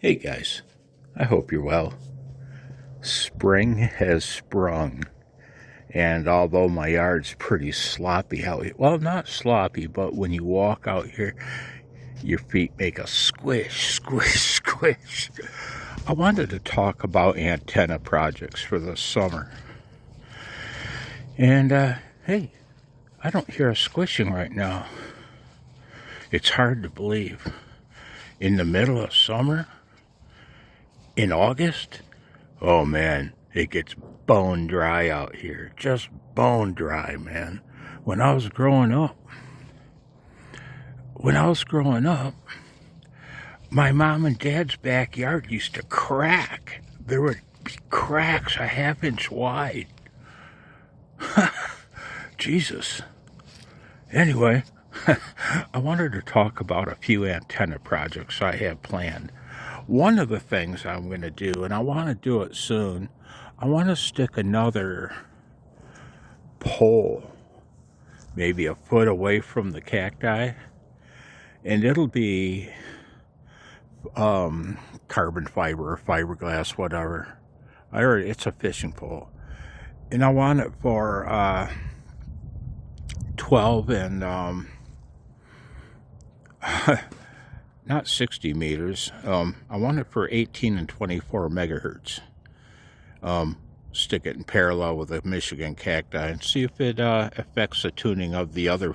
Hey guys, I hope you're well. Spring has sprung, and although my yard's pretty sloppy out here, well, not sloppy, but when you walk out here, your feet make a squish, squish, squish. I wanted to talk about antenna projects for the summer. And, hey, I don't hear a squishing right now. It's hard to believe. In the middle of summer? In August? Oh man, it gets bone dry out here. Just bone dry, man. When I was growing up, my mom and dad's backyard used to crack. There would be cracks a half-inch wide. Jesus. Anyway, I wanted to talk about a few antenna projects I have planned. One of the things I'm going to do, and I want to do it soon, I want to stick another pole, maybe a foot away from the cacti, and it'll be carbon fiber or fiberglass, whatever. It's a fishing pole, and I want it for 12 and not 60 meters. I want it for 18 and 24 megahertz. Stick it in parallel with the Michigan cacti and see if it affects the tuning of the other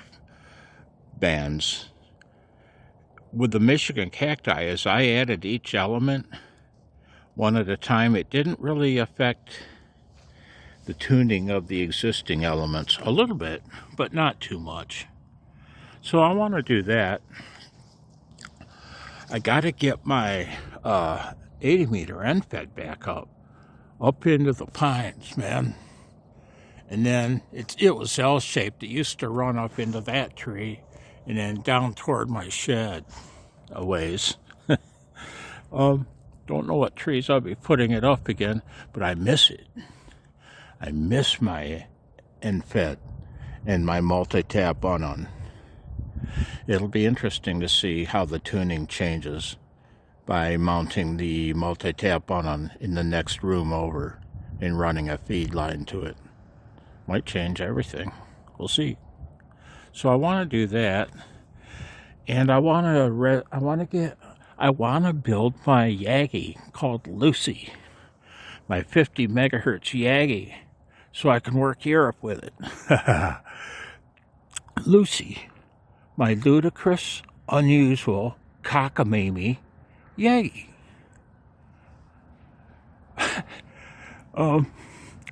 bands. With the Michigan cacti, as I added each element one at a time, it didn't really affect the tuning of the existing elements. A little bit, but not too much. So I want to do that. I got to get my 80 meter end fed back up into the pines, man. And then it was L-shaped. It used to run up into that tree and then down toward my shed a ways. Don't know what trees I'll be putting it up again, but I miss it. I miss my end fed and my multi-tap on. It'll be interesting to see how the tuning changes by mounting the multi-tap on in the next room over and running a feed line to it. Might change everything. We'll see. So I want to do that, and I want to build my Yagi called Lucy, my 50 megahertz Yagi, so I can work Europe with it. Lucy, my ludicrous, unusual, cockamamie Yagi.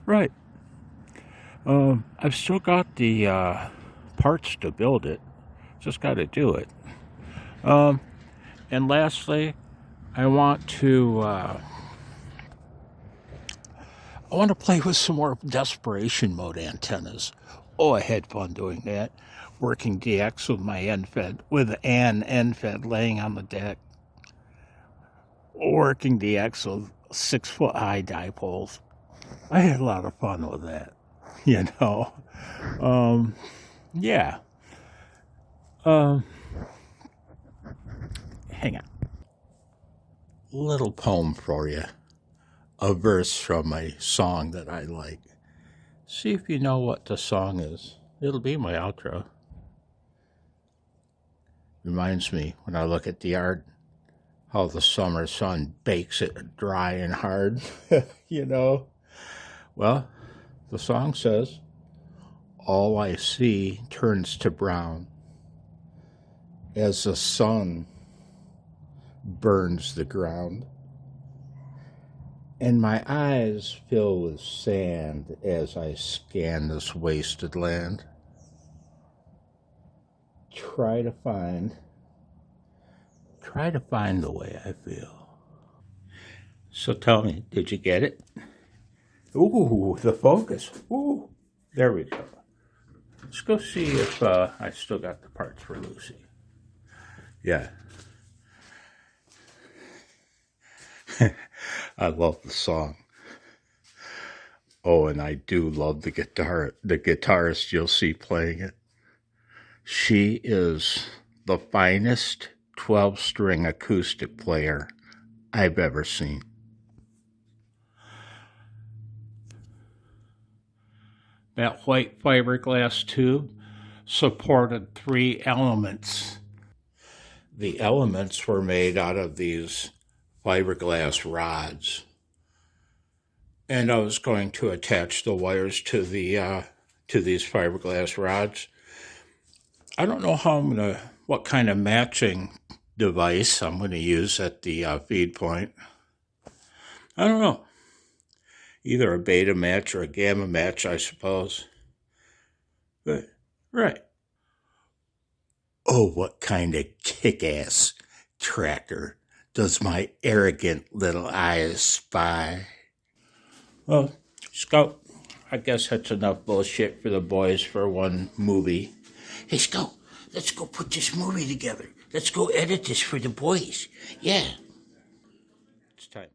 Right. I've still got the parts to build it. Just got to do it. And lastly, I want to play with some more desperation mode antennas. Oh, I had fun doing that. Working DX with my end fed, with an end fed laying on the deck. Working DX with 6-foot high dipoles. I had a lot of fun with that, you know. Yeah. Hang on. Little poem for you. A verse from a song that I like. See if you know what the song is. It'll be my outro. Reminds me when I look at the art, how the summer sun bakes it dry and hard, you know. Well, the song says, all I see turns to brown as the sun burns the ground, and my eyes fill with sand as I scan this wasted land. Try to find the way I feel. So tell me, did you get it? Ooh, the focus. Ooh, there we go. Let's go see if I still got the parts for Lucy. Yeah. I love the song. Oh, and I do love the guitarist you'll see playing it. She is the finest 12-string acoustic player I've ever seen. That white fiberglass tube supported 3 elements. The elements were made out of these fiberglass rods. And I was going to attach the wires to these fiberglass rods. I don't know what kind of matching device I'm going to use at the feed point. I don't know. Either a beta match or a gamma match, I suppose. But, right. Oh, what kind of kick-ass tracker does my arrogant little eyes spy? Well, Scout, I guess that's enough bullshit for the boys for one movie. Hey, Scout, let's go put this movie together. Let's go edit this for the boys. Yeah. It's time.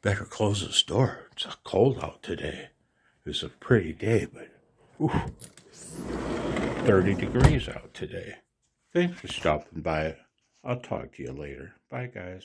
Better close this door. It's cold out today. It's a pretty day, but 30 degrees out today. Thanks for stopping by. I'll talk to you later. Bye, guys.